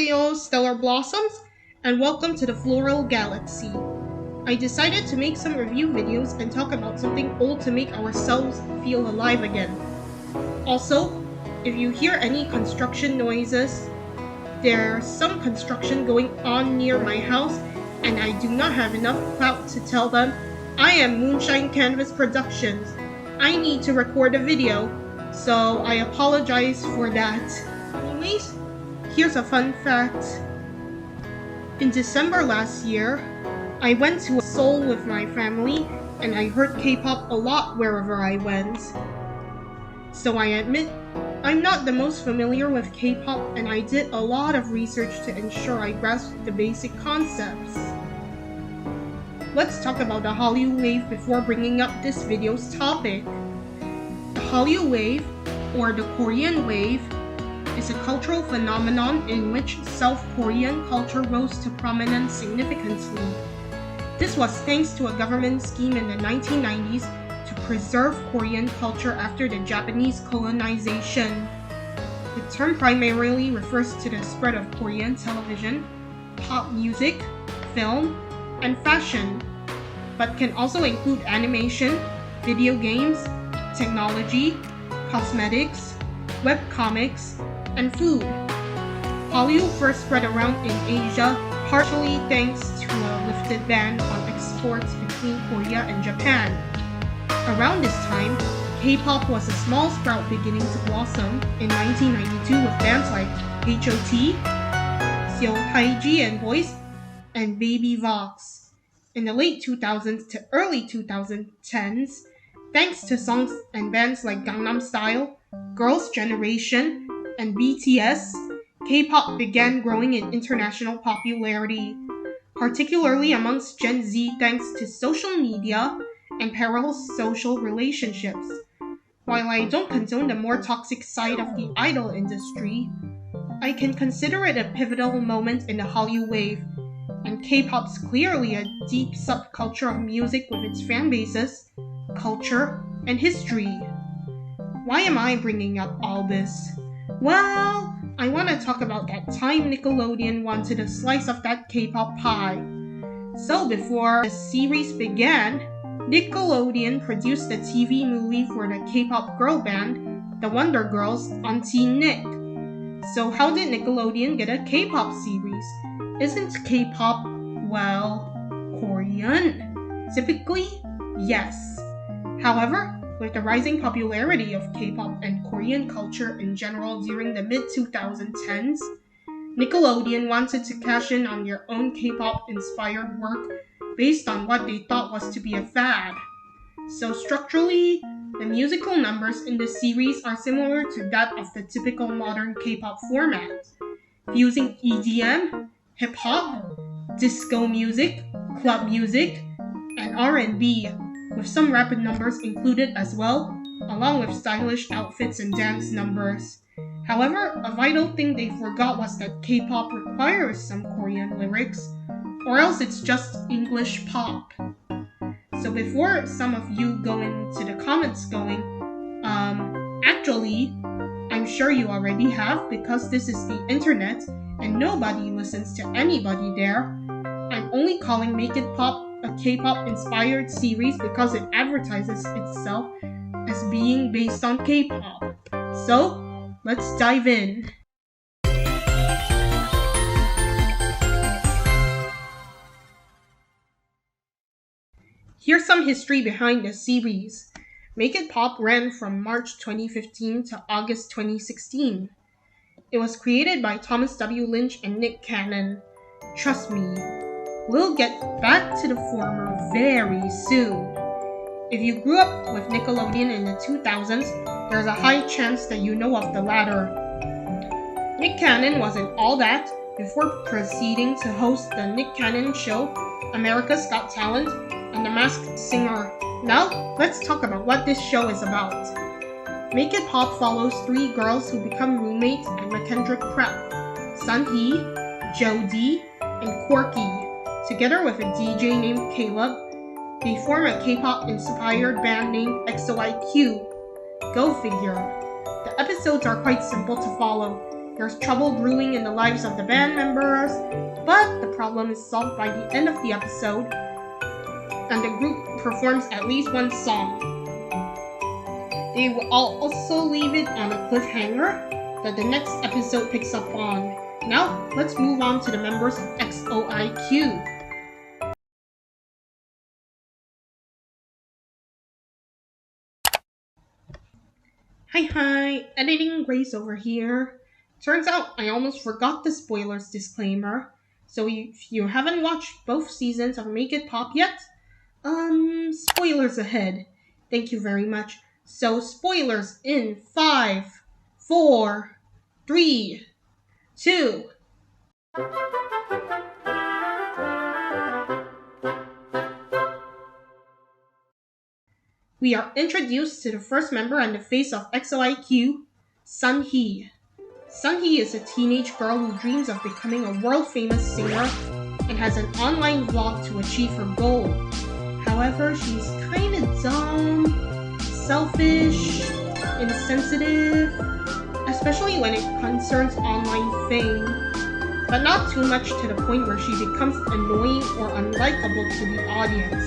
Annuncios Stellar Blossoms, and welcome to the Floral Galaxy. I decided to make some review videos and talk about something old to make ourselves feel alive again. Also, if you hear any construction noises, there's some construction going on near my house, and I do not have enough clout to tell them I am Moonshine Canvas Productions. I need to record a video, so I apologize for that. Anyways, here's a fun fact. In December last year, I went to Seoul with my family, and I heard K-pop a lot wherever I went. So I admit, I'm not the most familiar with K-pop, and I did a lot of research to ensure I grasped the basic concepts. Let's talk about the Hallyu Wave before bringing up this video's topic. The Hallyu Wave, or the Korean Wave, is a cultural phenomenon in which South Korean culture rose to prominence significantly. This was thanks to a government scheme in the 1990s to preserve Korean culture after the Japanese colonization. The term primarily refers to the spread of Korean television, pop music, film, and fashion, but can also include animation, video games, technology, cosmetics, webcomics, and food. Hallyu first spread around in Asia, partially thanks to a lifted ban on exports between Korea and Japan. Around this time, K-pop was a small sprout beginning to blossom in 1992 with bands like H.O.T., Seo Taiji and Boys, and Baby Vox. In the late 2000s to early 2010s, thanks to songs and bands like Gangnam Style, Girls' Generation, and BTS, K-pop began growing in international popularity, particularly amongst Gen Z thanks to social media and parallel social relationships. While I don't condone the more toxic side of the idol industry, I can consider it a pivotal moment in the Hallyu Wave, and K-pop's clearly a deep subculture of music with its fan bases, culture, and history. Why am I bringing up all this? Well, I want to talk about that time Nickelodeon wanted a slice of that K-pop pie. So before the series began, Nickelodeon produced a TV movie for the K-pop girl band, the Wonder Girls, on Teen Nick. So how did Nickelodeon get a K-pop series? Isn't K-pop, well, Korean? Typically, yes. However, with the rising popularity of K-pop and Korean culture in general during the mid-2010s, Nickelodeon wanted to cash in on their own K-pop inspired work based on what they thought was to be a fad. So structurally, the musical numbers in the series are similar to that of the typical modern K-pop format, fusing EDM, hip-hop, disco music, club music, and R&B, with some rapid numbers included as well, along with stylish outfits and dance numbers. However, a vital thing they forgot was that K-pop requires some Korean lyrics, or else it's just English pop. So before some of you go into the comments going, actually, I'm sure you already have because this is the internet and nobody listens to anybody there. I'm only calling Make It Pop a K-pop inspired series because it advertises itself as being based on K-pop. So, let's dive in. Here's some history behind the series. Make It Pop ran from March 2015 to August 2016. It was created by Thomas W. Lynch and Nick Cannon. Trust me, we'll get back to the former very soon. If you grew up with Nickelodeon in the 2000s, there's a high chance that you know of the latter. Nick Cannon was in All That before proceeding to host the Nick Cannon Show, America's Got Talent, and The Masked Singer. Now, let's talk about what this show is about. Make It Pop follows three girls who become roommates at McKendrick Prep: Sunhee, Jodie, and Quirky. Together with a DJ named Caleb, they form a K-pop inspired band named XOIQ. Go figure. The episodes are quite simple to follow. There's trouble brewing in the lives of the band members, but the problem is solved by the end of the episode, and the group performs at least one song. They will also leave it on a cliffhanger that the next episode picks up on. Now, let's move on to the members of XOIQ. Hi, editing Grace over here. Turns out I almost forgot the spoilers disclaimer. So if you haven't watched both seasons of Make It Pop yet, spoilers ahead. Thank you very much. So spoilers in 5, 4, 3, 2. We are introduced to the first member and the face of XOIQ, Sunhee. Sunhee is a teenage girl who dreams of becoming a world-famous singer and has an online vlog to achieve her goal. However, she's kinda dumb, selfish, insensitive, especially when it concerns online fame, but not too much to the point where she becomes annoying or unlikable to the audience.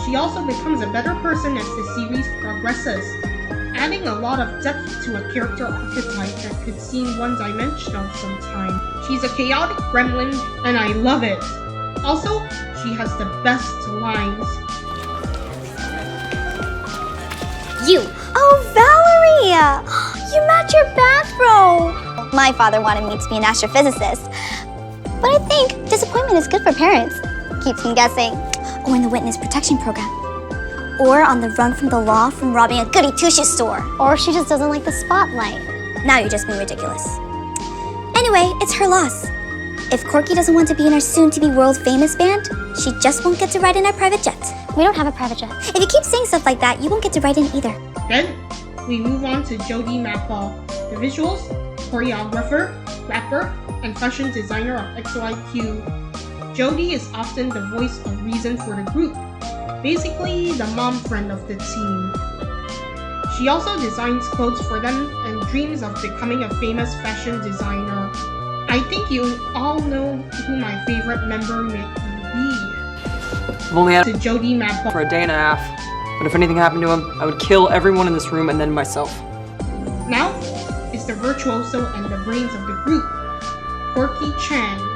She also becomes a better person as the series progresses, adding a lot of depth to a character archetype that could seem one-dimensional sometimes. She's a chaotic gremlin, and I love it. Also, she has the best lines. You! Oh, Valerie! You match your bathrobe! My father wanted me to be an astrophysicist, but I think disappointment is good for parents. Keeps me guessing. Or in the witness protection program. Or on the run from the law from robbing a goody two-shoes store. Or she just doesn't like the spotlight. Now you're just being ridiculous. Anyway, it's her loss. If Corky doesn't want to be in our soon-to-be world-famous band, she just won't get to ride in our private jet. We don't have a private jet. If you keep saying stuff like that, you won't get to ride in either. Then, we move on to Jody Mappa, the visuals, choreographer, rapper, and fashion designer of XOIQ. Jody is often the voice of reason for the group, basically the mom friend of the team. She also designs clothes for them and dreams of becoming a famous fashion designer. I think you all know who my favorite member may be. I've only had To Jody Mappa. for a day and a half, but if anything happened to him, I would kill everyone in this room and then myself. Now is the virtuoso and the brains of the group, Corky Chan.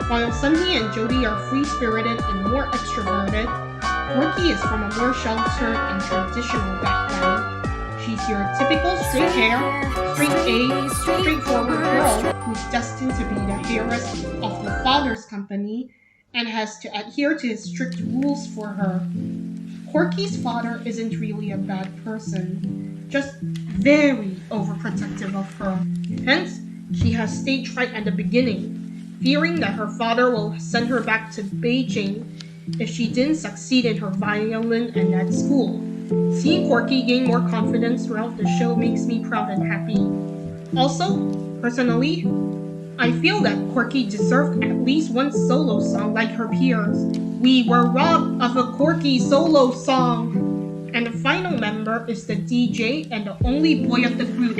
While Sunhee and Jody are free-spirited and more extroverted, Corky is from a more sheltered and traditional background. She's your typical straight hair, straight A, straightforward girl who's destined to be the heiress of her father's company and has to adhere to his strict rules for her. Corky's father isn't really a bad person, just very overprotective of her. Hence, she has stage fright at the beginning, fearing that her father will send her back to Beijing if she didn't succeed in her violin and at school. Seeing Corky gain more confidence throughout the show makes me proud and happy. Also, personally, I feel that Corky deserved at least one solo song like her peers. We were robbed of a Corky solo song! And the final member is the DJ and the only boy of the group,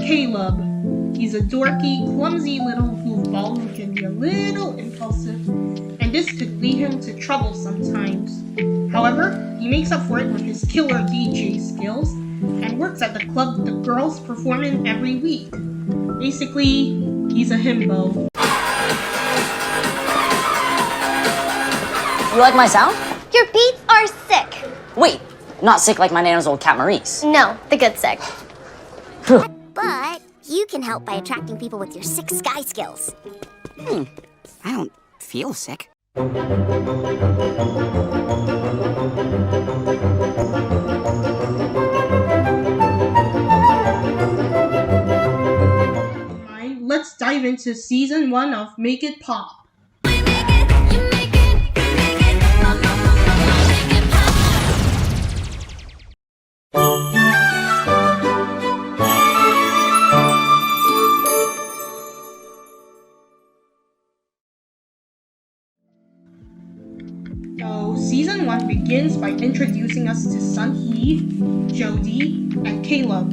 Caleb. He's a dorky, clumsy little goofball who can be a little impulsive, and this could lead him to trouble sometimes. However, he makes up for it with his killer DJ skills and works at the club the girls perform in every week. Basically, he's a himbo. You like my sound? Your beats are sick. Wait, not sick like my nana's old cat Maurice. No, the good sick. But you can help by attracting people with your sick sky skills. I don't feel sick. Let's dive into season 1 of Make It Pop. So, season 1 begins by introducing us to Sunhee, Jody, and Caleb.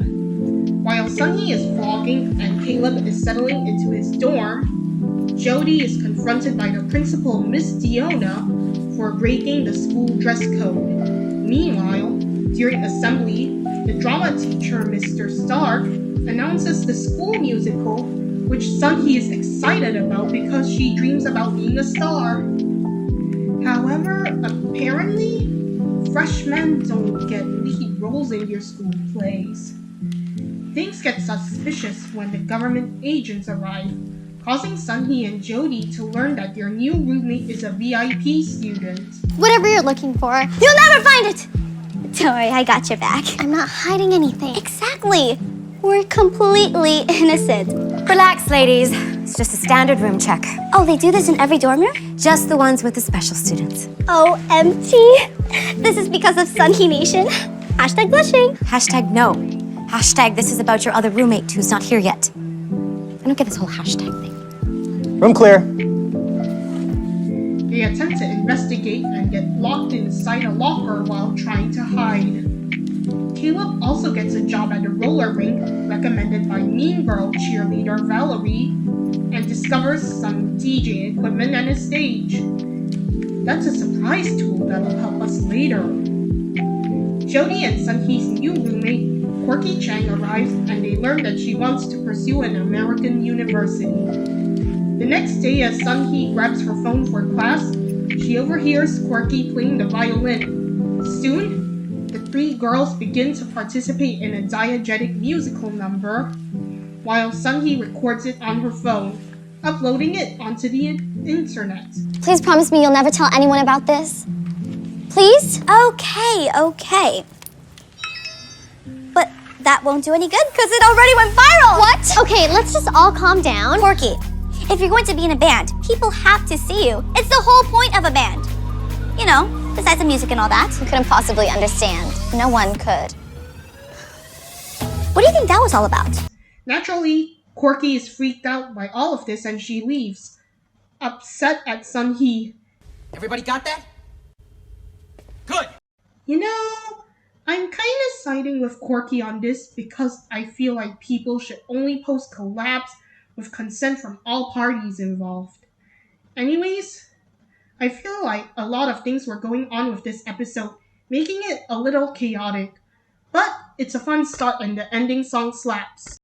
While Sunhee is vlogging and Caleb is settling into his dorm, Jody is confronted by the principal, Miss Diona, for breaking the school dress code. Meanwhile, during assembly, the drama teacher, Mr. Stark, announces the school musical, which Sunhee is excited about because she dreams about being a star. However, apparently, freshmen don't get lead roles in your school plays. Things get suspicious when the government agents arrive, causing Sunhee and Jody to learn that their new roommate is a VIP student. Whatever you're looking for, you'll never find it! Don't worry, I got your back. I'm not hiding anything. Exactly. We're completely innocent. Relax, ladies. It's just a standard room check. Oh, they do this in every dorm room? Just the ones with the special students. OMG. This is because of Sunhee Nation. Hashtag blushing. Hashtag no. Hashtag this is about your other roommate who's not here yet. I don't get this whole hashtag thing. Room clear. They attempt to investigate and get locked inside a locker while trying to hide. Caleb also gets a job at a roller rink recommended by Mean Girl cheerleader Valerie and discovers some DJ equipment and a stage. That's a surprise tool that'll help us later. Jody and Sunhee's new roommate, Quirky Chang, arrives and they learn that she wants to pursue an American university. The next day, as Sunhee grabs her phone for class, she overhears Quirky playing the violin. Soon, the three girls begin to participate in a diegetic musical number, while Sunhee records it on her phone, uploading it onto the internet. Please promise me you'll never tell anyone about this. Please? Okay. But that won't do any good because it already went viral. What? Okay, let's just all calm down. Porky, if you're going to be in a band, people have to see you. It's the whole point of a band. You know, besides the music and all that. You couldn't possibly understand. No one could. What do you think that was all about? Naturally, Quirky is freaked out by all of this and she leaves, upset at Sunhee. Everybody got that? Good. You know, I'm kinda siding with Quirky on this because I feel like people should only post collabs with consent from all parties involved. Anyways, I feel like a lot of things were going on with this episode, making it a little chaotic. But it's a fun start and the ending song slaps.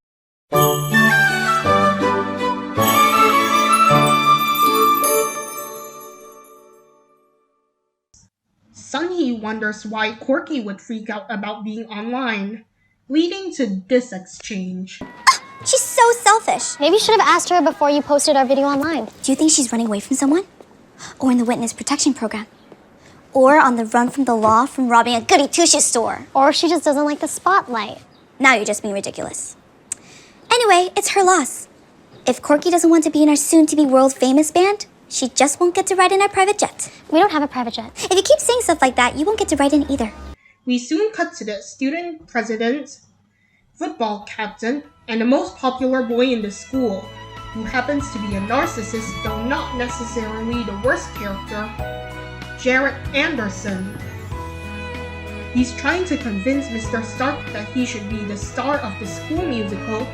Sunhee wonders why Quirky would freak out about being online, leading to this exchange. She's so selfish. Maybe you should have asked her before you posted our video online. Do you think she's running away from someone? Or in the witness protection program? Or on the run from the law from robbing a goody two-shoes store? Or she just doesn't like the spotlight. Now you're just being ridiculous. Anyway, it's her loss. If Quirky doesn't want to be in our soon-to-be world-famous band, she just won't get to ride in our private jet. We don't have a private jet. If you keep saying stuff like that, you won't get to ride in either. We soon cut to the student president, football captain, and the most popular boy in the school, who happens to be a narcissist, though not necessarily the worst character, Jarrett Anderson. He's trying to convince Mr. Stark that he should be the star of the school musical,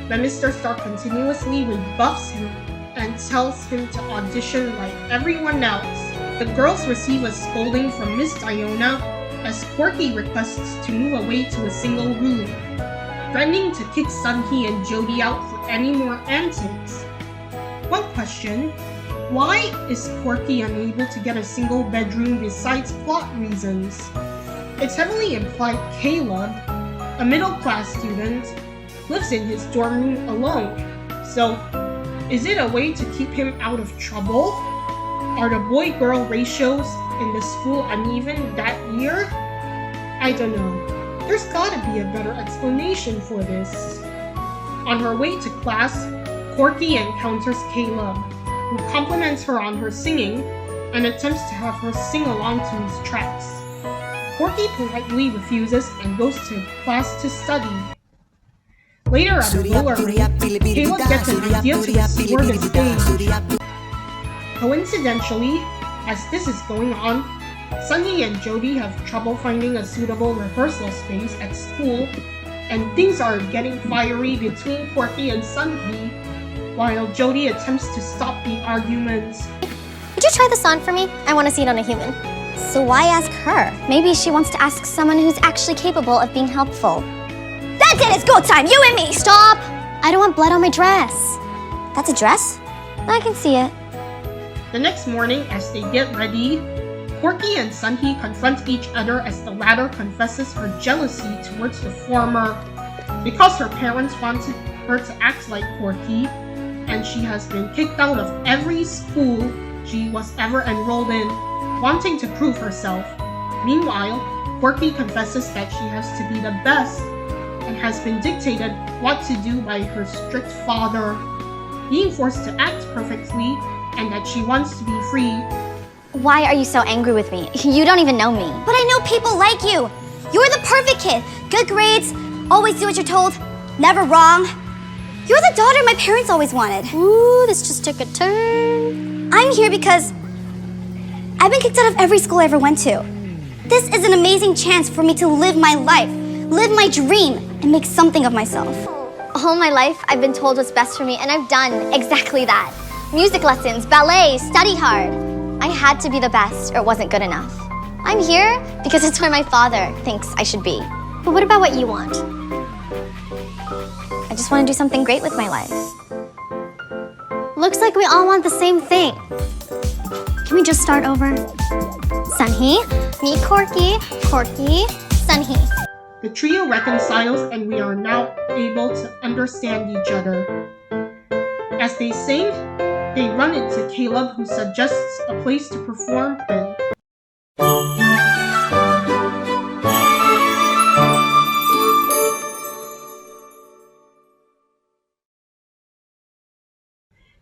but Mr. Stark continuously rebuffs him and tells him to audition like everyone else. The girls receive a scolding from Miss Diona as Quirky requests to move away to a single room, threatening to kick Sunhee and Jody out for any more antics. One question, why is Quirky unable to get a single bedroom besides plot reasons? It's heavily implied Caleb, a middle-class student, lives in his dorm room alone. So, is it a way to keep him out of trouble? Are the boy-girl ratios in the school uneven that year? I don't know. There's gotta be a better explanation for this. On her way to class, Quirky encounters Caleb, who compliments her on her singing and attempts to have her sing along to his tracks. Quirky politely refuses and goes to class to study. Later at the roller rink, Caleb gets an idea to explore the stage. Coincidentally, as this is going on, Sunhee and Jody have trouble finding a suitable rehearsal space at school and things are getting fiery between Corky and Sunhee, while Jody attempts to stop the arguments. Would you try this on for me? I want to see it on a human. So why ask her? Maybe she wants to ask someone who's actually capable of being helpful. That's it, it's go time, you and me! Stop! I don't want blood on my dress. That's a dress? I can see it. The next morning, as they get ready, Corky and Sunhee confront each other as the latter confesses her jealousy towards the former. Because her parents wanted her to act like Corky, and she has been kicked out of every school she was ever enrolled in, wanting to prove herself. Meanwhile, Corky confesses that she has to be the best and has been dictated what to do by her strict father, being forced to act perfectly, and that she wants to be free. Why are you so angry with me? You don't even know me. But I know people like you. You're the perfect kid. Good grades, always do what you're told, never wrong. You're the daughter my parents always wanted. Ooh, this just took a turn. I'm here because I've been kicked out of every school I ever went to. This is an amazing chance for me to live my life, live my dream, and make something of myself. All my life, I've been told what's best for me, and I've done exactly that. Music lessons, ballet, study hard. I had to be the best, or it wasn't good enough. I'm here because it's where my father thinks I should be. But what about what you want? I just want to do something great with my life. Looks like we all want the same thing. Can we just start over? Sunhee, me Corky, Corky, Sunhee. The trio reconciles and we are now able to understand each other. As they sing, they run into Caleb, who suggests a place to perform in.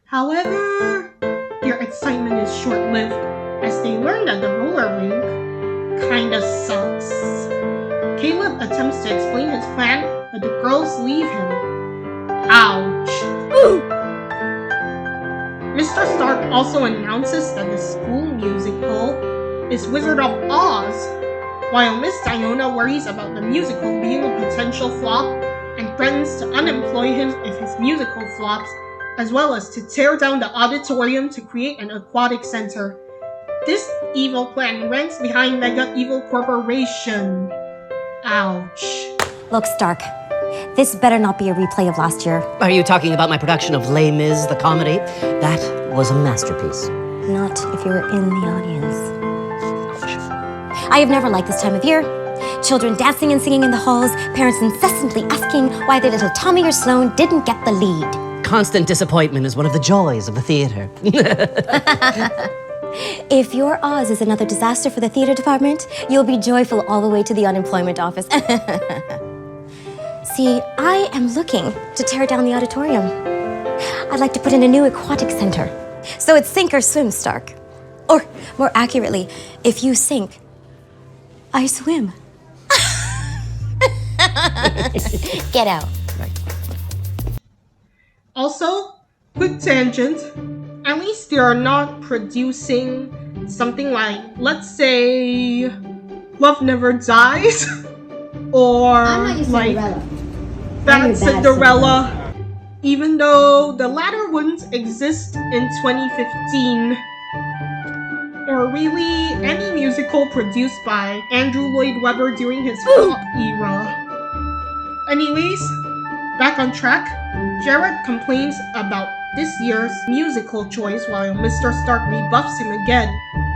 However, their excitement is short-lived as they learn that the roller rink kinda sucks. Caleb attempts to explain his plan, but the girls leave him. Ouch. Mr. Stark also announces that the school musical is Wizard of Oz, while Miss Diona worries about the musical being a potential flop and threatens to unemploy him if his musical flops, as well as to tear down the auditorium to create an aquatic center. This evil plan ranks behind Mega Evil Corporation. Ouch. Look, Stark, this better not be a replay of last year. Are you talking about my production of Les Mis, the comedy? That was a masterpiece. Not if you were in the audience. I have never liked this time of year. Children dancing and singing in the halls, parents incessantly asking why their little Tommy or Sloane didn't get the lead. Constant disappointment is one of the joys of the theater. If your Oz is another disaster for the theater department, you'll be joyful all the way to the unemployment office. See, I am looking to tear down the auditorium. I'd like to put in a new aquatic center. So it's sink or swim, Stark. Or, more accurately, if you sink, I swim. Get out. Also, quick tangent, at least they are not producing something like, let's say, Love Never Dies, or like Bad Cinderella, even though the latter wouldn't exist in 2015, or really any musical produced by Andrew Lloyd Webber during his flop era. Anyways, back on track, Jared complains about this year's musical choice while Mr. Stark rebuffs him again,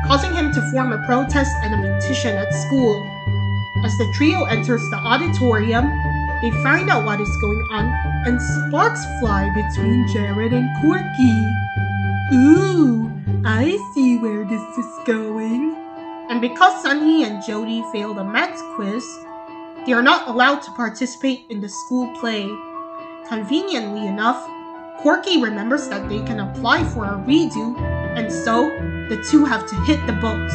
causing him to form a protest and a petition at school. As the trio enters the auditorium, they find out what is going on, and sparks fly between Jared and Corky. Ooh, I see where this is going. And because Sunhee and Jody fail the maths quiz, they are not allowed to participate in the school play. Conveniently enough, Corky remembers that they can apply for a redo, and so the two have to hit the books.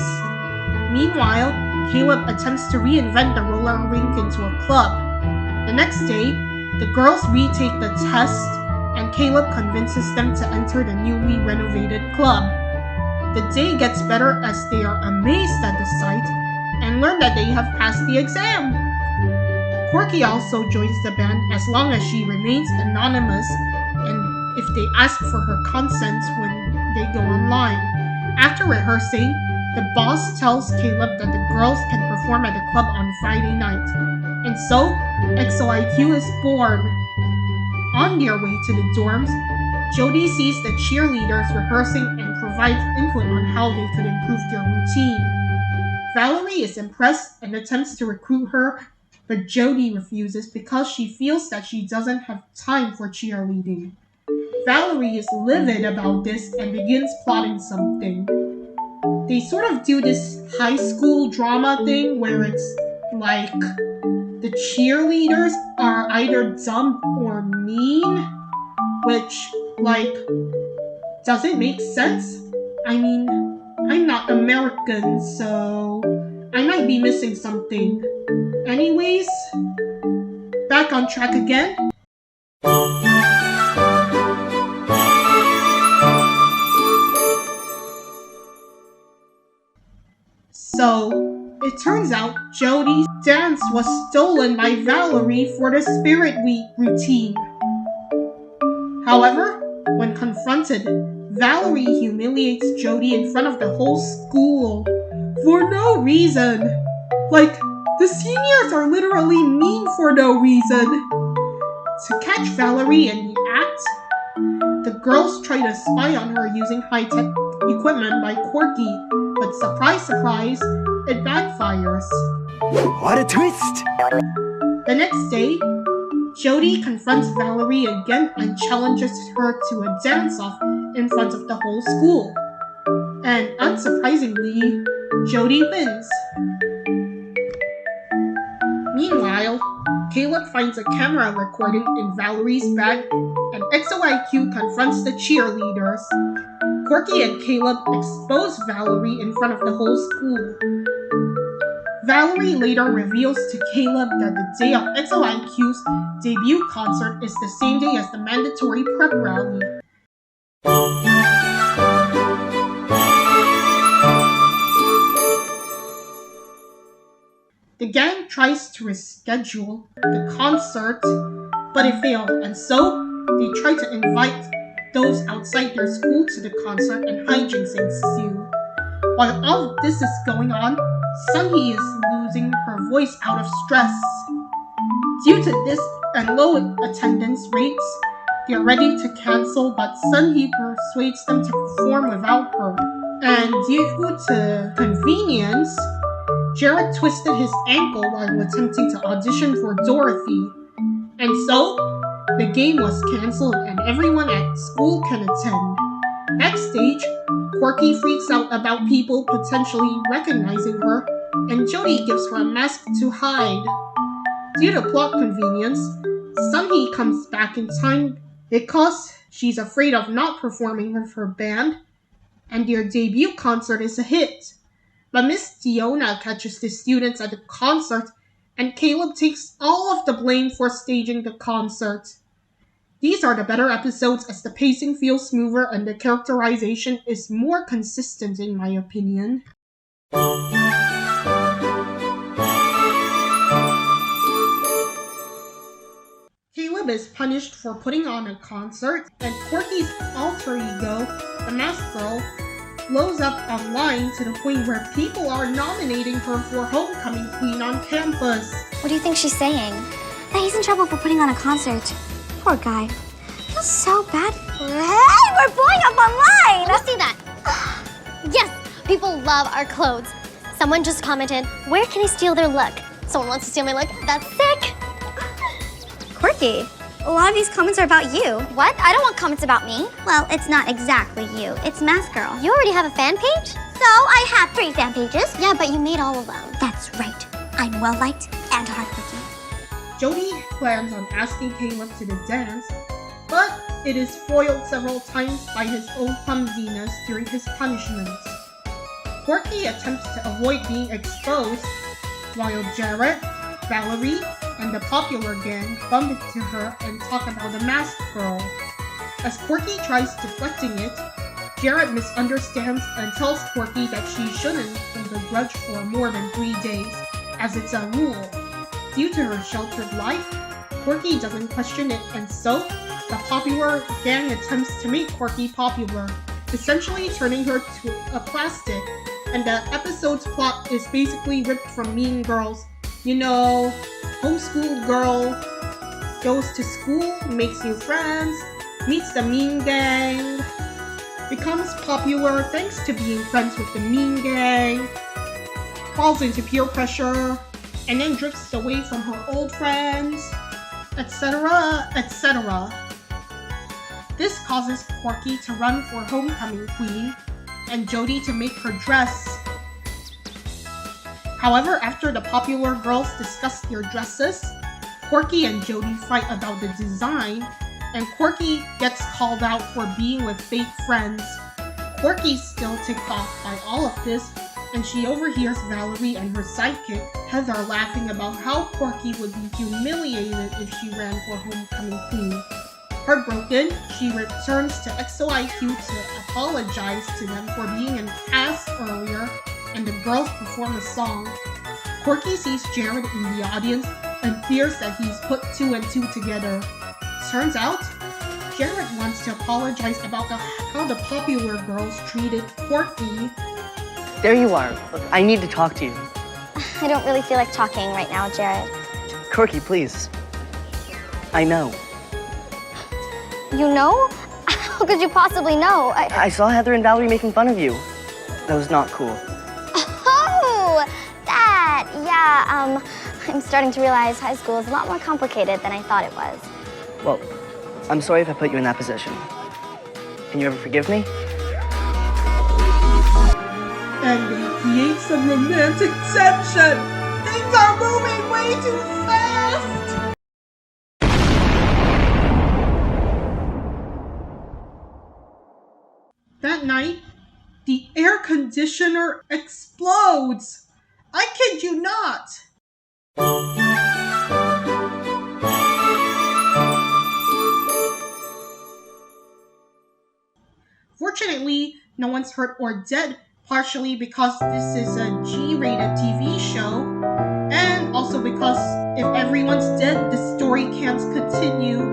Meanwhile, Caleb attempts to reinvent the roller rink into a club. The next day, the girls retake the test, and Caleb convinces them to enter the newly renovated club. The day gets better as they are amazed at the sight and learn that they have passed the exam. Corky also joins the band as long as she remains anonymous and if they ask for her consent when they go online. After rehearsing, the boss tells Caleb that the girls can perform at the club on Friday night. And so, XOIQ is born. On their way to the dorms, Jody sees the cheerleaders rehearsing and provides input on how they could improve their routine. Valerie is impressed and attempts to recruit her, but Jody refuses because she feels that she doesn't have time for cheerleading. Valerie is livid about this and begins plotting something. They sort of do this high school drama thing where it's like the cheerleaders are either dumb or mean, which, like, does it make sense? I mean, I'm not American, so I might be missing something. Anyways, back on track again. So, it turns out Jody's dance was stolen by Valerie for the Spirit Week routine. However, when confronted, Valerie humiliates Jody in front of the whole school for no reason. Like, the seniors are literally mean for no reason. To catch Valerie in the act, the girls try to spy on her using high-tech equipment by Corky, but surprise, surprise, it backfires. What a twist! The next day, Jody confronts Valerie again and challenges her to a dance-off in front of the whole school. And unsurprisingly, Jody wins. Meanwhile, Caleb finds a camera recording in Valerie's bag and XOIQ confronts the cheerleaders. Corky and Caleb expose Valerie in front of the whole school. Valerie later reveals to Caleb that the day of XOIQ's debut concert is the same day as the mandatory prep rally. The gang tries to reschedule the concert, but it failed, and so they try to invite those outside their school to the concert and hijinks ensue. While all of this is going on, Sunhee is losing her voice out of stress. Due to this and low attendance rates, they are ready to cancel, but Sunhee persuades them to perform without her. And due to convenience, Jared twisted his ankle while attempting to audition for Dorothy. And so, the game was cancelled and everyone at school can attend. Backstage, Corky freaks out about people potentially recognizing her, and Jody gives her a mask to hide. Due to plot convenience, Sunhee comes back in time because she's afraid of not performing with her band, and their debut concert is a hit. But Miss Fiona catches the students at the concert, and Caleb takes all of the blame for staging the concert. These are the better episodes as the pacing feels smoother and the characterization is more consistent in my opinion. Caleb is punished for putting on a concert, and Corky's alter ego, the Masked Girl, blows up online to the point where people are nominating her for Homecoming Queen on campus. What do you think she's saying? That he's in trouble for putting on a concert. Poor guy. I feel so bad. Hey, we're blowing up online! Let's see that. Yes, people love our clothes. Someone just commented, where can I steal their look? Someone wants to steal my look? That's sick. Corky, a lot of these comments are about you. What? I don't want comments about me. Well, it's not exactly you. It's Masked Girl. You already have a fan page? So I have 3 fan pages. Yeah, but you made all of them. That's right. I'm well-liked and hardworking. Jody plans on asking Caleb to the dance, but it is foiled several times by his own clumsiness during his punishments. Corky attempts to avoid being exposed, while Jared, Valerie, and the popular gang bump into her and talk about the Masked Girl. As Corky tries deflecting it, Jared misunderstands and tells Corky that she shouldn't hold a grudge for more than 3 days, as it's a rule. due to her sheltered life, Corky doesn't question it, and so, the popular gang attempts to make Corky popular, essentially turning her to a plastic. And the episode's plot is basically ripped from Mean Girls. You know, homeschooled girl goes to school, makes new friends, meets the mean gang, becomes popular thanks to being friends with the mean gang, falls into peer pressure, and then drifts away from her old friends, etc., etc. This causes Corky to run for homecoming queen, and Jody to make her dress. However, after the popular girls discuss their dresses, Corky and Jody fight about the design, and Corky gets called out for being with fake friends. Corky's still ticked off by all of this, and she overhears Valerie and her sidekick, Heather, laughing about how Corky would be humiliated if she ran for homecoming queen. Heartbroken, she returns to XOIQ to apologize to them for being in class earlier, and the girls perform a song. Corky sees Jared in the audience and fears that he's put 2 and 2 together. Turns out, Jared wants to apologize about how the popular girls treated Corky. There you are. Look, I need to talk to you. I don't really feel like talking right now, Jared. Corky, please. I know. You know? How could you possibly know? I saw Heather and Valerie making fun of you. That was not cool. Oh, that. Yeah, I'm starting to realize high school is a lot more complicated than I thought it was. Well, I'm sorry if I put you in that position. Can you ever forgive me? And they create some romantic tension. Things are moving way too fast. That night, the air conditioner explodes. I kid you not. Fortunately, no one's hurt or dead, partially because this is a G-rated TV show, and also because if everyone's dead, the story can't continue.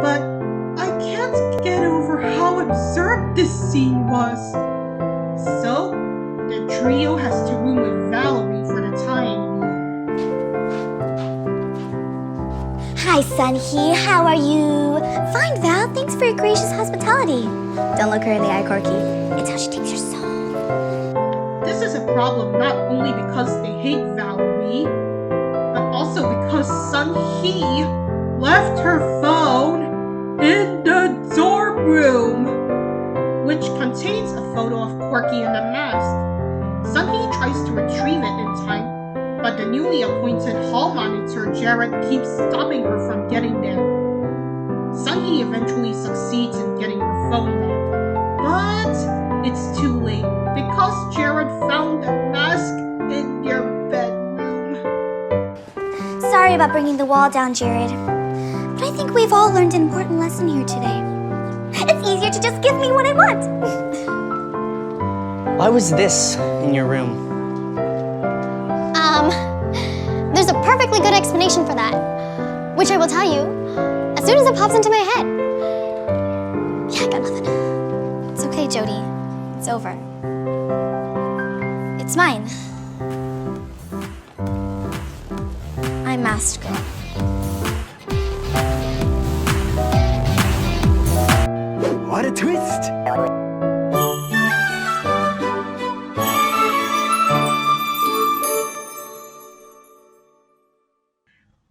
But I can't get over how absurd this scene was. So, the trio has to room with Valerie for the time being. Hi, Sunhee. How are you? Fine, Val. Thanks for your gracious hospitality. Don't look her in the eye, Corky. It's how she takes your soul. This is a problem not only because they hate Valerie, but also because Sunhee left her phone in the dorm room, which contains a photo of Corky in a mask. Sunhee tries to retrieve it in time, but the newly appointed hall monitor, Jared, keeps stopping her from getting there. Sunhee eventually succeeds in getting her phone back, but it's too late because Jared found the mask in your bedroom. Sorry about bringing the wall down, Jared. But I think we've all learned an important lesson here today. It's easier to just give me what I want. Why was this in your room? There's a perfectly good explanation for that, which I will tell you as soon as it pops into my head. Yeah, I got nothing. It's okay, Jody. It's over. It's mine. I'm Masked Girl. What a twist!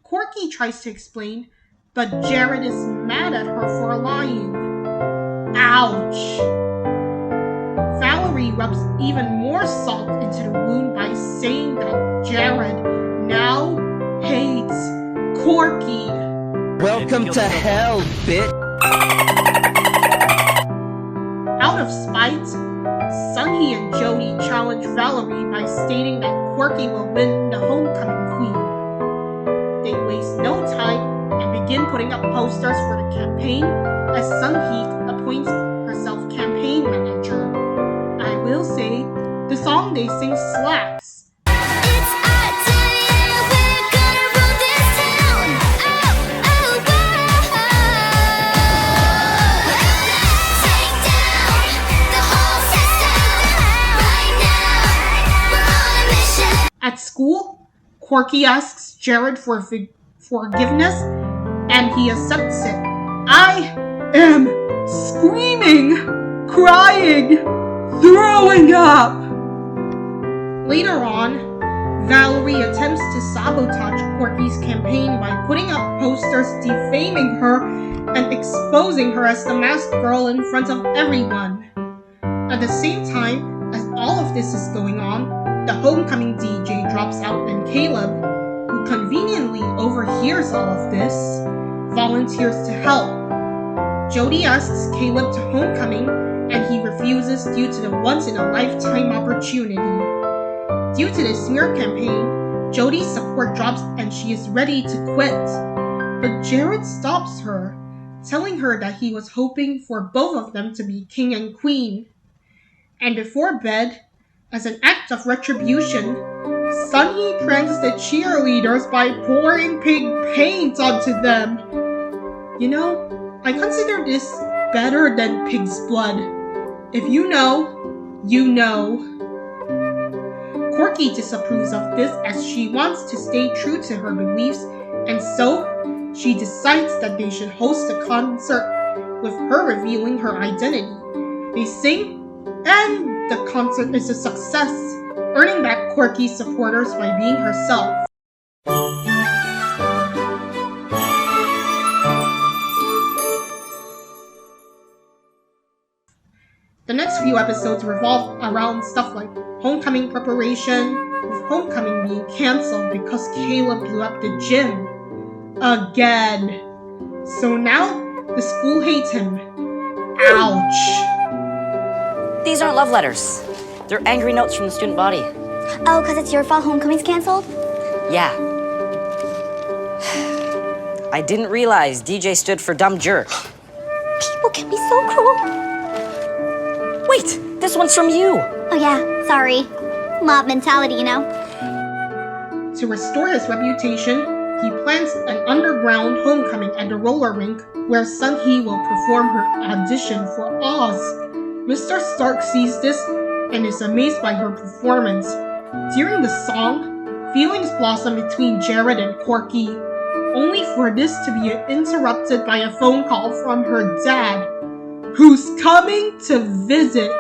Corky tries to explain, but Jared is mad at her for lying. Ouch! Valerie rubs even more salt into the wound by saying that Jared now hates Corky. Welcome to hell, bitch. Out of spite, Sunhee and Jody challenge Valerie by stating that Corky will win the homecoming queen. They waste no time and begin putting up posters for the campaign as Sunhee appoints herself campaign manager. I will say, the song they sing slaps. It's our day, we're gonna At school, Corky asks Jared for forgiveness, and he accepts it. I am screaming, crying, throwing up. Later on, Valerie attempts to sabotage Corky's campaign by putting up posters defaming her and exposing her as the masked girl in front of everyone. At the same time, as all of this is going on, the homecoming DJ drops out and Caleb, who conveniently overhears all of this, volunteers to help. Jody asks Caleb to homecoming and he refuses due to the once-in-a-lifetime opportunity. Due to the smear campaign, Jody's support drops and she is ready to quit. But Jared stops her, telling her that he was hoping for both of them to be king and queen. And before bed, as an act of retribution, Sunny pranks the cheerleaders by pouring pig paint onto them. You know, I consider this better than pig's blood. If you know, you know. Corky disapproves of this as she wants to stay true to her beliefs, and so she decides that they should host a concert with her revealing her identity. They sing, and the concert is a success, earning back Corky's supporters by being herself. The next few episodes revolve around stuff like homecoming preparation, with homecoming being cancelled because Caleb blew up the gym. Again. So now, the school hates him. Ouch. These aren't love letters. They're angry notes from the student body. Oh, because it's your fault homecoming's canceled? Yeah. I didn't realize DJ stood for dumb jerk. People can be so cruel. Wait, this one's from you. Oh yeah, sorry. Mob mentality, you know? To restore his reputation, he plans an underground homecoming at the roller rink where Sun-hee will perform her audition for Oz. Mr. Stark sees this and is amazed by her performance. During the song, feelings blossom between Jared and Corky, only for this to be interrupted by a phone call from her dad, who's coming to visit.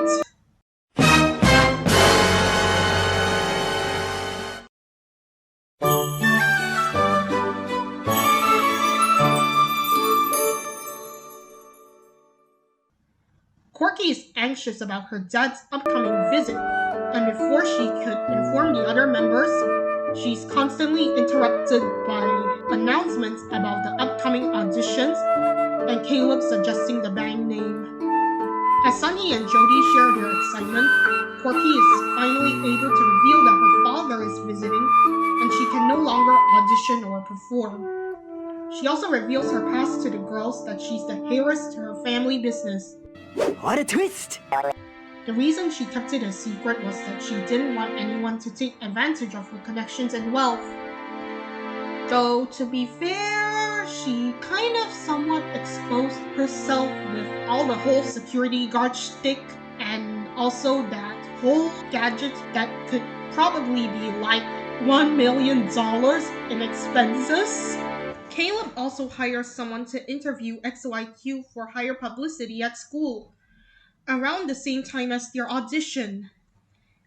Corky is anxious about her dad's upcoming visit, and before she could inform the other members, she's constantly interrupted by announcements about the upcoming auditions and Caleb suggesting the band name. As Sunny and Jody share their excitement, Corky is finally able to reveal that her father is visiting and she can no longer audition or perform. She also reveals her past to the girls that she's the heiress to her family business. What a twist! The reason she kept it a secret was that she didn't want anyone to take advantage of her connections and wealth. Though, to be fair, she kind of somewhat exposed herself with all the whole security guard shtick and also that whole gadget that could probably be like $1 million in expenses. Caleb also hires someone to interview XOIQ for higher publicity at school, around the same time as their audition.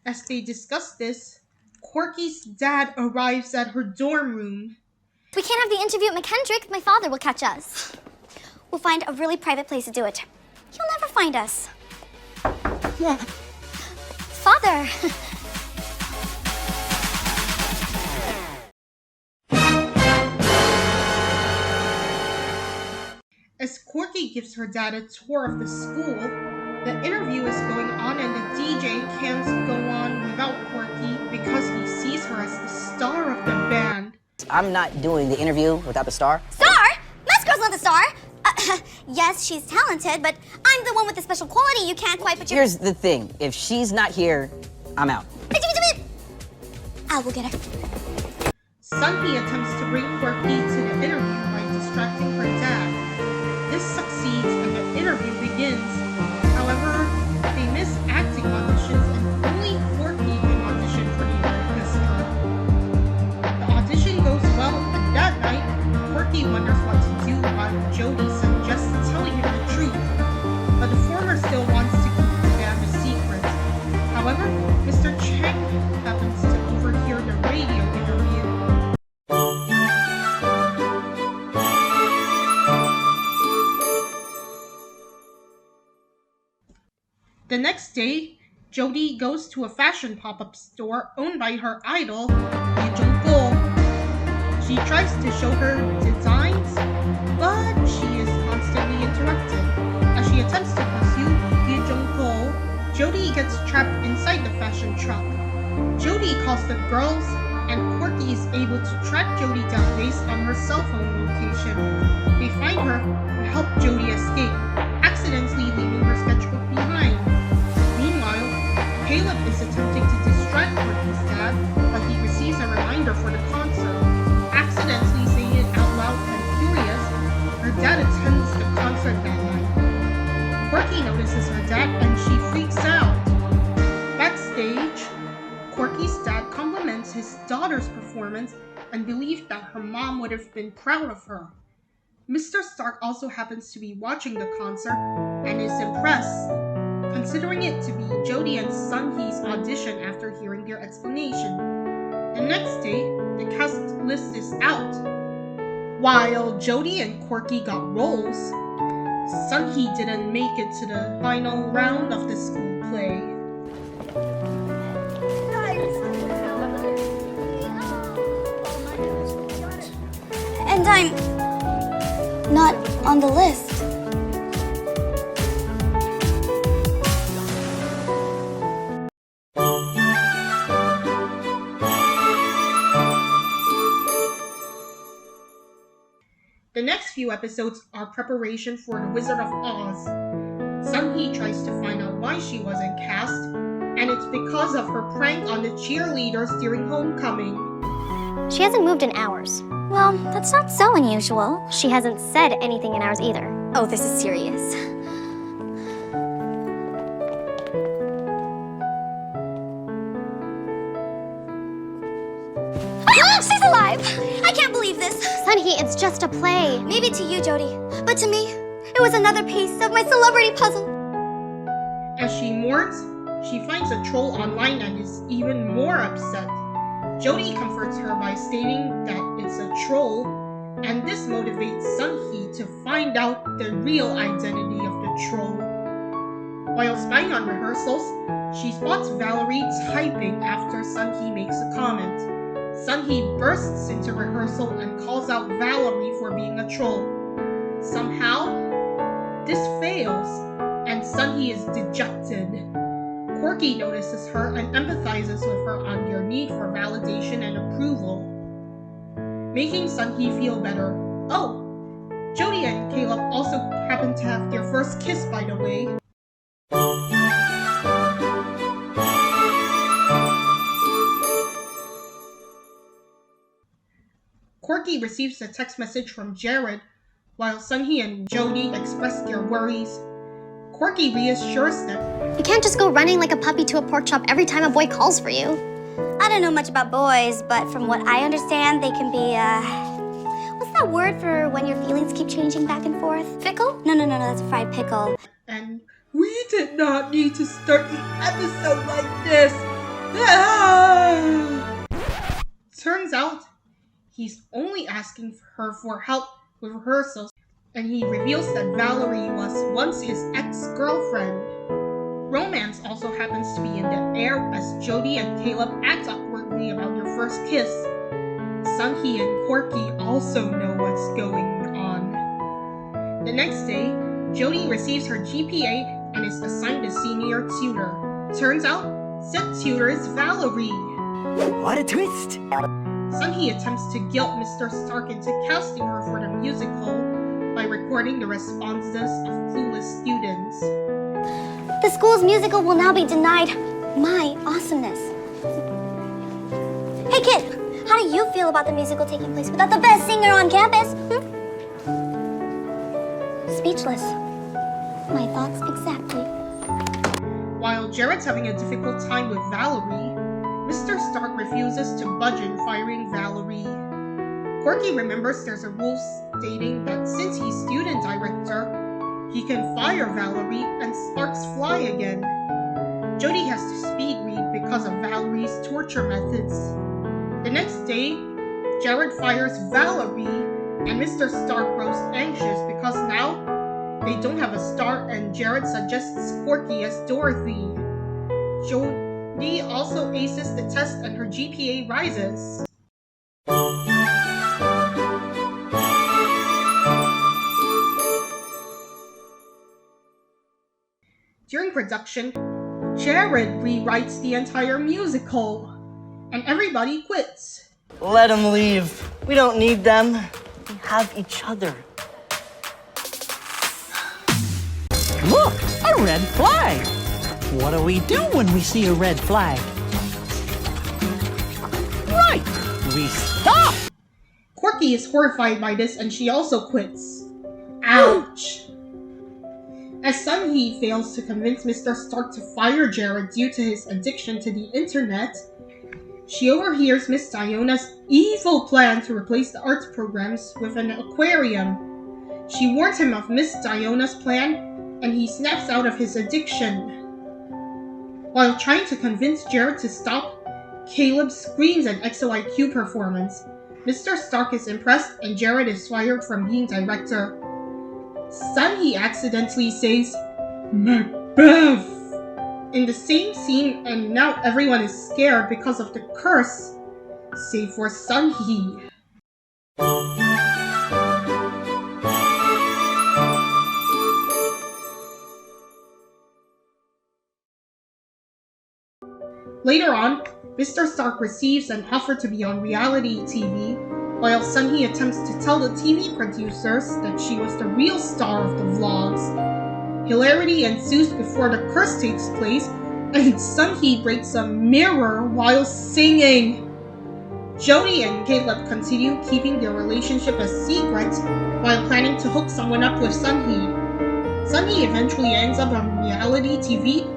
As they discuss this, Corky's dad arrives at her dorm room. We can't have the interview at McKendrick. My father will catch us. We'll find a really private place to do it. He'll never find us. Yeah. Father! As Corky gives her dad a tour of the school, the interview is going on and the DJ can't go on without Corky because he sees her as the star of the band. I'm not doing the interview without the star. Star? Mask Girl's not the star. Yes, she's talented, but I'm the one with the special quality you can't quite put your... Here's the thing. If she's not here, I'm out. I will get her. Sun-hee attempts to bring Corky to the interview by distracting her dad. This succeeds and the interview begins. However, they miss acting auditions and only Corky can audition for the orchestra. However, Mr. Chang happens to overhear the radio interview. The next day, Jody goes to a fashion pop-up store owned by her idol, Lee Jung-ko. She tries to show her designs, but she is constantly interrupted. As she attempts to pursue Lee Jung-ko, Jody gets trapped inside the fashion truck. Jody calls the girls, and Corky is able to track Jody down based on her cell phone location. They find her and help Jody escape, accidentally leaving her sketchbook behind. Meanwhile, Caleb is attempting to distract Corky's dad, but he receives a reminder for the concert. Accidentally saying it out loud and furious, her dad attends the concert that night. Corky notices her dad and she freaks out. Backstage, Corky's dad compliments his daughter's performance and believed that her mom would have been proud of her. Mr. Stark also happens to be watching the concert and is impressed, considering it to be Jody and Sun-hee's audition after hearing their explanation. The next day, the cast list is out. While Jody and Corky got roles, Sun-hee didn't make it to the final round of the school play. And I'm not on the list. The next few episodes are preparation for The Wizard of Oz. Sun-hee tries to find out why she wasn't cast, and it's because of her prank on the cheerleaders during homecoming. She hasn't moved in hours. Well, that's not so unusual. She hasn't said anything in hours either. Oh, this is serious. She's alive! I can't believe this. Sun-hee, it's just a play. Maybe to you, Jody, but to me, it was another piece of my celebrity puzzle. As she mourns, she finds a troll online and is even more upset. Jody comforts her by stating that it's a troll, and this motivates Sun-hee to find out the real identity of the troll. While spying on rehearsals, she spots Valerie typing after Sun-hee makes a comment. Sun-hee bursts into rehearsal and calls out Valerie for being a troll. Somehow, this fails, and Sun-hee is dejected. Corky notices her and empathizes with her on their need for validation and approval, making Sun-hee feel better. Oh, Jody and Caleb also happen to have their first kiss, by the way. Corky receives a text message from Jared, while Sun-hee and Jody express their worries. Corky reassures them. You can't just go running like a puppy to a pork chop every time a boy calls for you. I don't know much about boys, but from what I understand, they can be, what's that word for when your feelings keep changing back and forth? Fickle? No, that's a fried pickle. And we did not need to start the episode like this. Ah! Turns out, he's only asking her for help with rehearsals, and he reveals that Valerie was once his ex-girlfriend. Romance also happens to be in the air as Jody and Caleb act awkwardly about their first kiss. Sun-hee and Corky also know what's going on. The next day, Jody receives her GPA and is assigned a senior tutor. Turns out, said tutor is Valerie. What a twist! Sun-hee attempts to guilt Mr. Stark into casting her for the musical by recording the responses of clueless students. The school's musical will now be denied my awesomeness. Hey kid, how do you feel about the musical taking place without the best singer on campus? Speechless. My thoughts exactly. While Jared's having a difficult time with Valerie, Mr. Stark refuses to budge in firing Valerie. Corky remembers there's a rule stating that since he's student director, he can fire Valerie and sparks fly again. Jody has to speak because of Valerie's torture methods. The next day, Jared fires Valerie, and Mr. Stark grows anxious because now they don't have a star, and Jared suggests Corky as Dorothy. Jody also aces the test and her GPA rises. During production, Jared rewrites the entire musical, and everybody quits. Let them leave. We don't need them. We have each other. Look, a red flag. What do we do when we see a red flag? Right, we stop. Corky is horrified by this, and she also quits. Ouch! As Sun-hee fails to convince Mr. Stark to fire Jared due to his addiction to the internet, she overhears Miss Diona's evil plan to replace the arts programs with an aquarium. She warns him of Miss Diona's plan, and he snaps out of his addiction. While trying to convince Jared to stop, Caleb screams an XOIQ performance. Mr. Stark is impressed, and Jared is fired from being director. Sun-hee accidentally says, "Macbeth!" in the same scene, and now everyone is scared because of the curse, save for Sun-hee. Later on, Mr. Stark receives an offer to be on reality TV, while Sun-hee attempts to tell the TV producers that she was the real star of the vlogs. Hilarity ensues before the curse takes place, and Sun-hee breaks a mirror while singing. Jody and Caleb continue keeping their relationship a secret while planning to hook someone up with Sun-hee. Sun-hee eventually ends up on reality TV,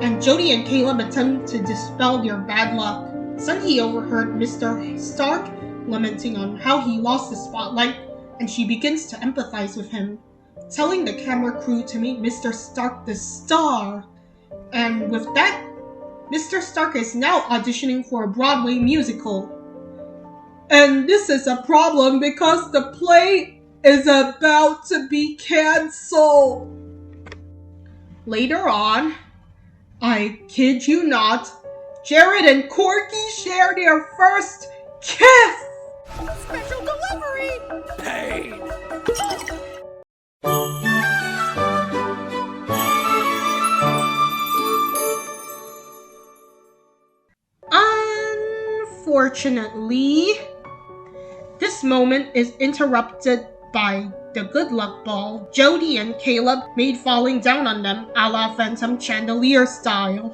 and Jody and Caleb attempt to dispel their bad luck. Sun-hee overheard Mr. Stark lamenting on how he lost the spotlight, and she begins to empathize with him, telling the camera crew to make Mr. Stark the star. And with that, Mr. Stark is now auditioning for a Broadway musical. And this is a problem because the play is about to be cancelled. Later on, I kid you not, Jared and Corky share their first kiss! Special delivery. Pain. Unfortunately, this moment is interrupted by the good luck ball Jody and Caleb made falling down on them a la Phantom Chandelier style.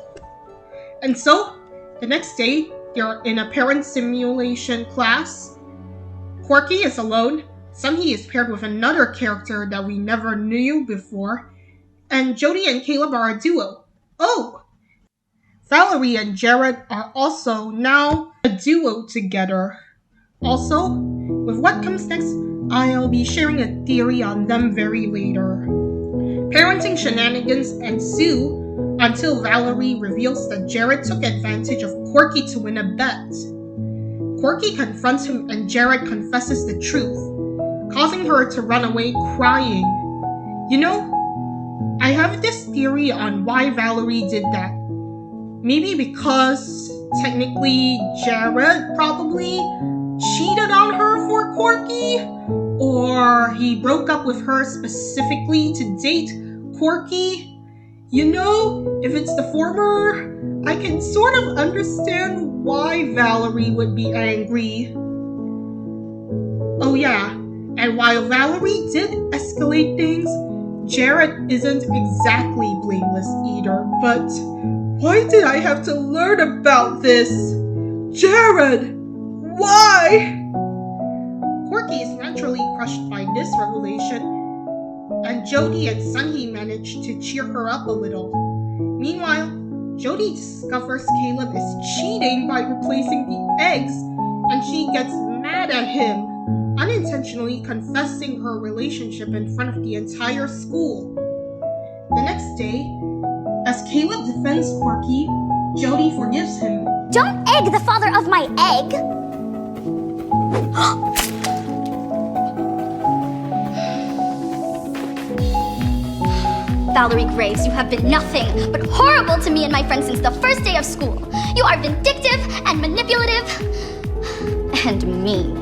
And so, the next day, they're in a parent simulation class. Corky is alone, Sun-hee is paired with another character that we never knew before, and Jody and Caleb are a duo. Oh! Valerie and Jared are also now a duo together. Also, with what comes next, I'll be sharing a theory on them very later. Parenting shenanigans ensue until Valerie reveals that Jared took advantage of Corky to win a bet. Corky confronts him and Jared confesses the truth, causing her to run away crying. You know, I have this theory on why Valerie did that. Maybe because, technically, Jared probably cheated on her for Corky, or he broke up with her specifically to date Corky. You know, if it's the former, I can sort of understand why Valerie would be angry. Oh yeah, and while Valerie did escalate things, Jared isn't exactly blameless either, but why did I have to learn about this? Jared! Why? Corky is naturally crushed by this revelation, and Jody and Sun-hee manage to cheer her up a little. Meanwhile, Jody discovers Caleb is cheating by replacing the eggs, and she gets mad at him, unintentionally confessing her relationship in front of the entire school. The next day, as Caleb defends Corky, Jody forgives him. Don't egg the father of my egg! Valerie Graves, you have been nothing but horrible to me and my friends since the first day of school. You are vindictive and manipulative and mean.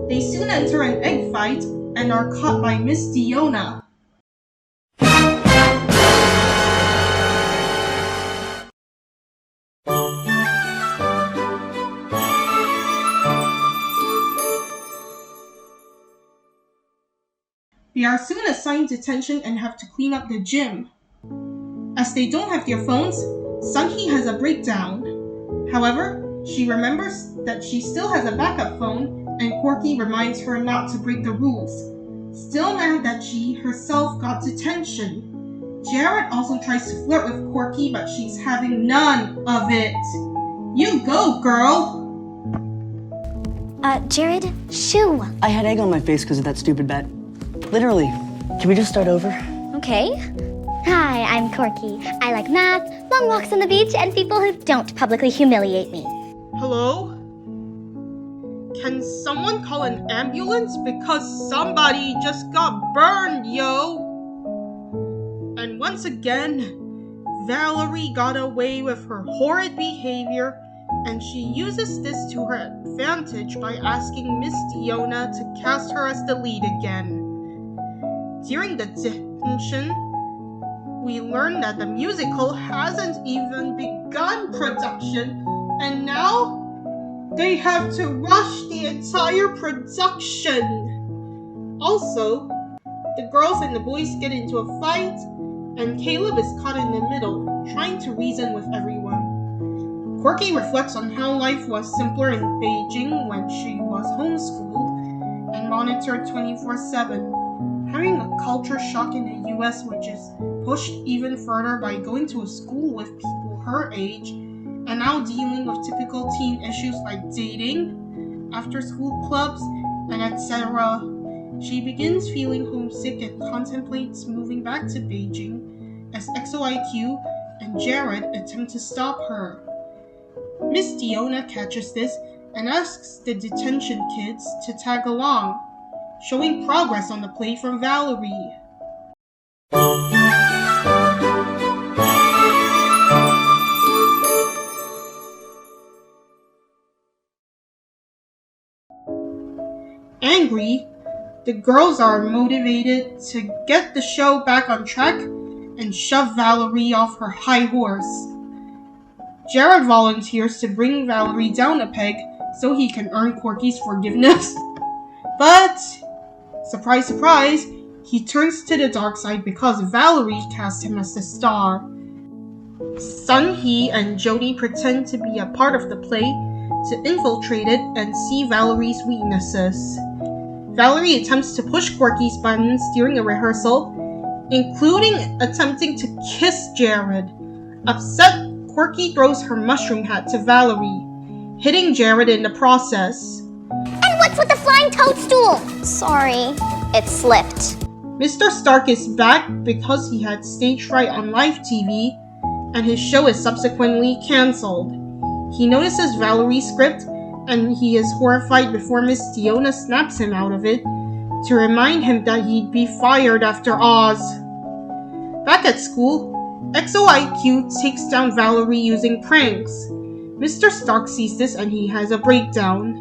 They soon enter an egg fight and are caught by Miss Diona. They are soon assigned detention and have to clean up the gym. As they don't have their phones, Sunhee has a breakdown. However, she remembers that she still has a backup phone, and Corky reminds her not to break the rules. Still mad that she herself got detention. Jared also tries to flirt with Corky, but she's having none of it. You go, girl! Jared, shoo. I had egg on my face because of that stupid bet. Literally. Can we just start over? Okay. Hi, I'm Corky. I like math, long walks on the beach, and people who don't publicly humiliate me. Hello? Can someone call an ambulance because somebody just got burned, yo? And once again, Valerie got away with her horrid behavior, and she uses this to her advantage by asking Miss Diona to cast her as the lead again. During the detention, we learn that the musical hasn't even begun production, and now they have to rush the entire production. Also, the girls and the boys get into a fight, and Caleb is caught in the middle, trying to reason with everyone. Corky reflects on how life was simpler in Beijing when she was homeschooled and monitored 24/7. Having a culture shock in the US, which is pushed even further by going to a school with people her age, and now dealing with typical teen issues like dating, after-school clubs, and etc. She begins feeling homesick and contemplates moving back to Beijing as XOIQ and Jared attempt to stop her. Miss Diona catches this and asks the detention kids to tag along, showing progress on the play from Valerie. Angry, the girls are motivated to get the show back on track and shove Valerie off her high horse. Jared volunteers to bring Valerie down a peg so he can earn Corky's forgiveness. But, surprise, surprise, he turns to the dark side because Valerie cast him as the star. Sunhee and Jody pretend to be a part of the play to infiltrate it and see Valerie's weaknesses. Valerie attempts to push Corky's buttons during a rehearsal, including attempting to kiss Jared. Upset, Corky throws her mushroom hat to Valerie, hitting Jared in the process. And what's with the flying toadstool? Sorry, it slipped. Mr. Stark is back because he had stage fright on live TV, and his show is subsequently cancelled. He notices Valerie's script, and he is horrified before Miss Diona snaps him out of it to remind him that he'd be fired after Oz. Back at school, XOIQ takes down Valerie using pranks. Mr. Stark sees this and he has a breakdown.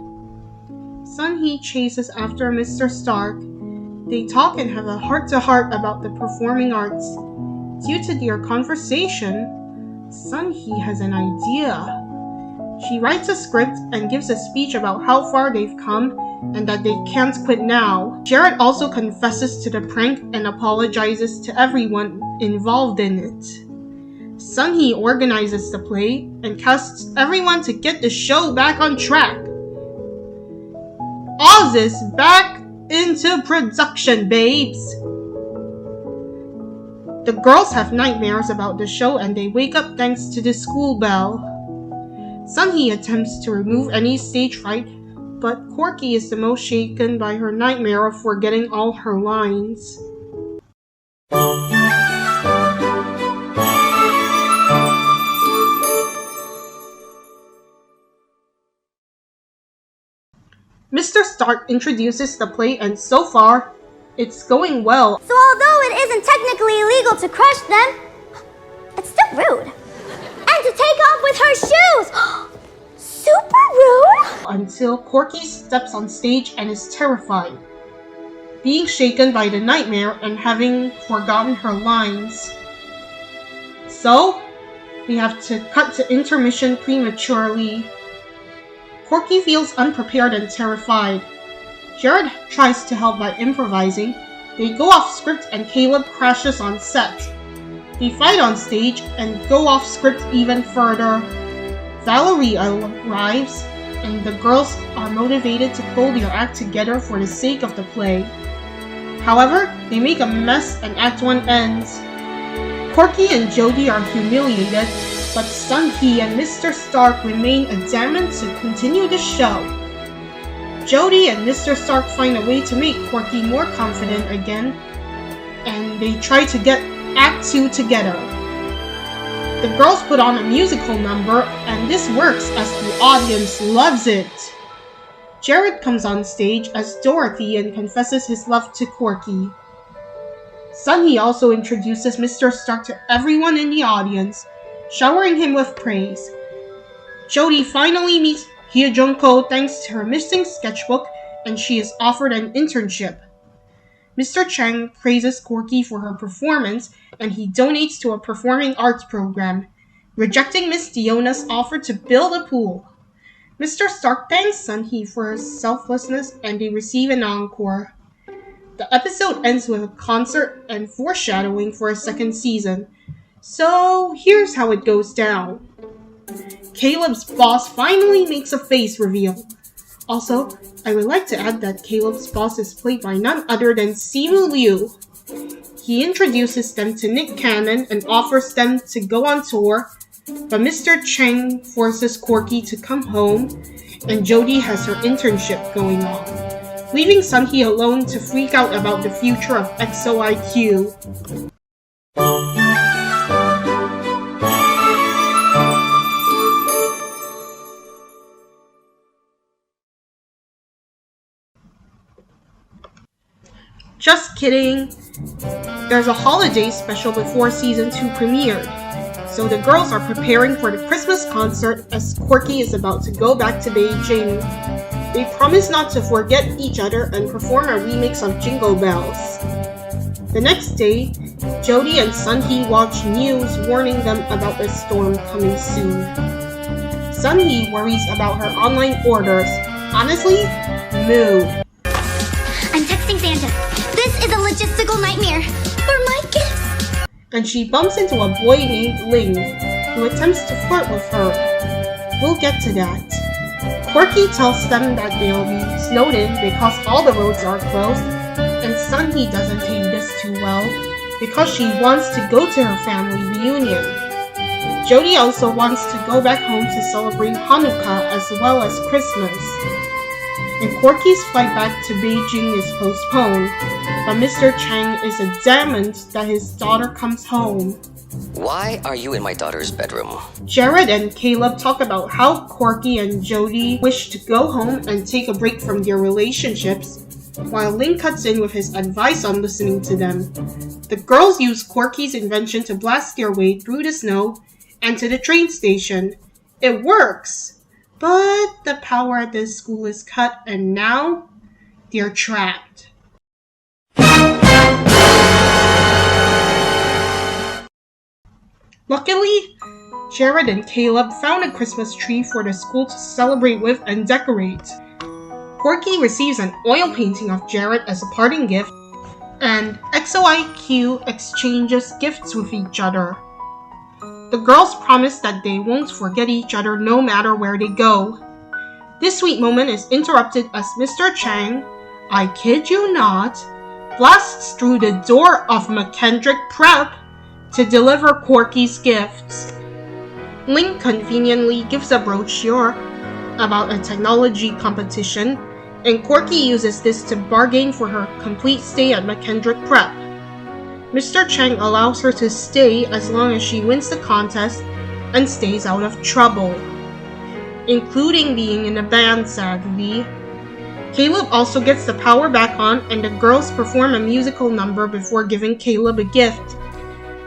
Sunhee chases after Mr. Stark. They talk and have a heart-to-heart about the performing arts. Due to their conversation, Sunhee has an idea. She writes a script and gives a speech about how far they've come and that they can't quit now. Jared also confesses to the prank and apologizes to everyone involved in it. Sunhee organizes the play and casts everyone to get the show back on track. Oz is back into production, babes! The girls have nightmares about the show and they wake up thanks to the school bell. Sunhee attempts to remove any stage fright, but Corky is the most shaken by her nightmare of forgetting all her lines. Mr. Stark introduces the play, and so far, it's going well. So although it isn't technically illegal to crush them, it's still rude. And to take off with her shoes! Super rude! Until Corky steps on stage and is terrified, being shaken by the nightmare and having forgotten her lines. So, we have to cut to intermission prematurely. Corky feels unprepared and terrified. Jared tries to help by improvising. They go off script and Caleb crashes on set. They fight on stage and go off script even further. Valerie arrives, and the girls are motivated to pull their act together for the sake of the play. However, they make a mess and Act 1 ends. Corky and Jody are humiliated, but Sun-hee and Mr. Stark remain adamant to continue the show. Jody and Mr. Stark find a way to make Corky more confident again, and they try to get Act 2 together. The girls put on a musical number, and this works as the audience loves it. Jared comes on stage as Dorothy and confesses his love to Corky. Sun-hee also introduces Mr. Stark to everyone in the audience, showering him with praise. Jody finally meets Hye Jung-ko thanks to her missing sketchbook, and she is offered an internship. Mr. Chang praises Corky for her performance, and he donates to a performing arts program, rejecting Miss Diona's offer to build a pool. Mr. Stark thanks Sun-hee for his selflessness, and they receive an encore. The episode ends with a concert and foreshadowing for a second season. So here's how it goes down. Caleb's boss finally makes a face reveal. Also, I would like to add that Caleb's boss is played by none other than Simu Liu. He introduces them to Nick Cannon and offers them to go on tour, but Mr. Chang forces Corky to come home, and Jody has her internship going on, leaving Sun-hee alone to freak out about the future of EXO-IQ. Just kidding. There's a holiday special before season 2 premiered, so the girls are preparing for the Christmas concert as Corky is about to go back to Beijing. They promise not to forget each other and perform a remix of Jingle Bells. The next day, Jody and Sun-hee watch news warning them about a storm coming soon. Sun-hee worries about her online orders. Honestly, mood. I'm texting Santa. This is a logistical nightmare. For my gifts. And she bumps into a boy named Ling, who attempts to flirt with her. We'll get to that. Corky tells them that they'll be snowed in because all the roads are closed, and Sun-hee doesn't take this too well because she wants to go to her family reunion. Jody also wants to go back home to celebrate Hanukkah as well as Christmas. And Corky's flight back to Beijing is postponed, but Mr. Chang is adamant that his daughter comes home. Why are you in my daughter's bedroom? Jared and Caleb talk about how Corky and Jody wish to go home and take a break from their relationships, while Ling cuts in with his advice on listening to them. The girls use Corky's invention to blast their way through the snow and to the train station. It works! But the power at this school is cut, and now they're trapped. Luckily, Jared and Caleb found a Christmas tree for the school to celebrate with and decorate. Corky receives an oil painting of Jared as a parting gift, and EXO-IQ exchanges gifts with each other. The girls promise that they won't forget each other no matter where they go. This sweet moment is interrupted as Mr. Chang, I kid you not, blasts through the door of McKendrick Prep to deliver Corky's gifts. Ling conveniently gives a brochure about a technology competition, and Corky uses this to bargain for her complete stay at McKendrick Prep. Mr. Chang allows her to stay as long as she wins the contest and stays out of trouble, including being in a band, sadly. Caleb also gets the power back on, and the girls perform a musical number before giving Caleb a gift.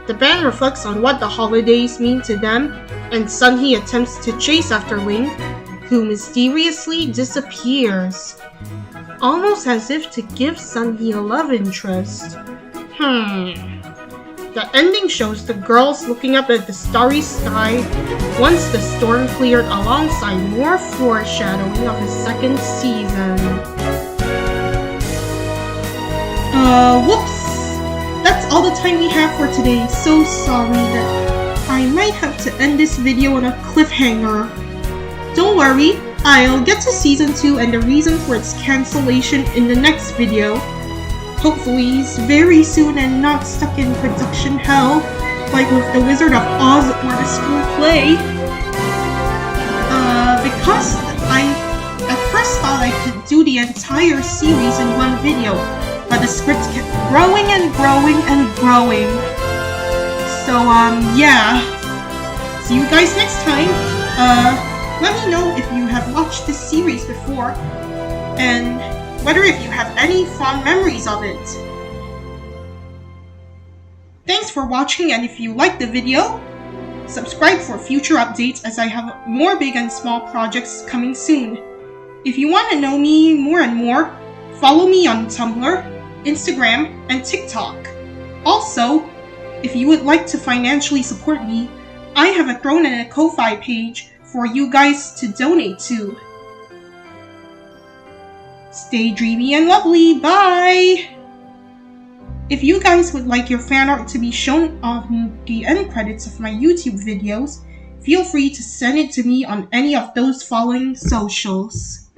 The band reflects on what the holidays mean to them, and Sunhee attempts to chase after Ling, who mysteriously disappears, almost as if to give Sunhee a love interest. The ending shows the girls looking up at the starry sky once the storm cleared, alongside more foreshadowing of the second season. Whoops! That's all the time we have for today. So sorry that I might have to end this video on a cliffhanger. Don't worry, I'll get to Season 2 and the reason for its cancellation in the next video. Hopefully very soon and not stuck in production hell, like with The Wizard of Oz or the school play. Because I at first thought I could do the entire series in one video, but the script kept growing and growing and growing. So yeah. See you guys next time. Let me know if you have watched this series before, and whether if you have any fond memories of it. Thanks for watching, and if you liked the video, subscribe for future updates as I have more big and small projects coming soon. If you want to know me more and more, follow me on Tumblr, Instagram, and TikTok. Also, if you would like to financially support me, I have a Throne and a Ko-Fi page for you guys to donate to. Stay dreamy and lovely. Bye! If you guys would like your fan art to be shown on the end credits of my YouTube videos, feel free to send it to me on any of those following socials.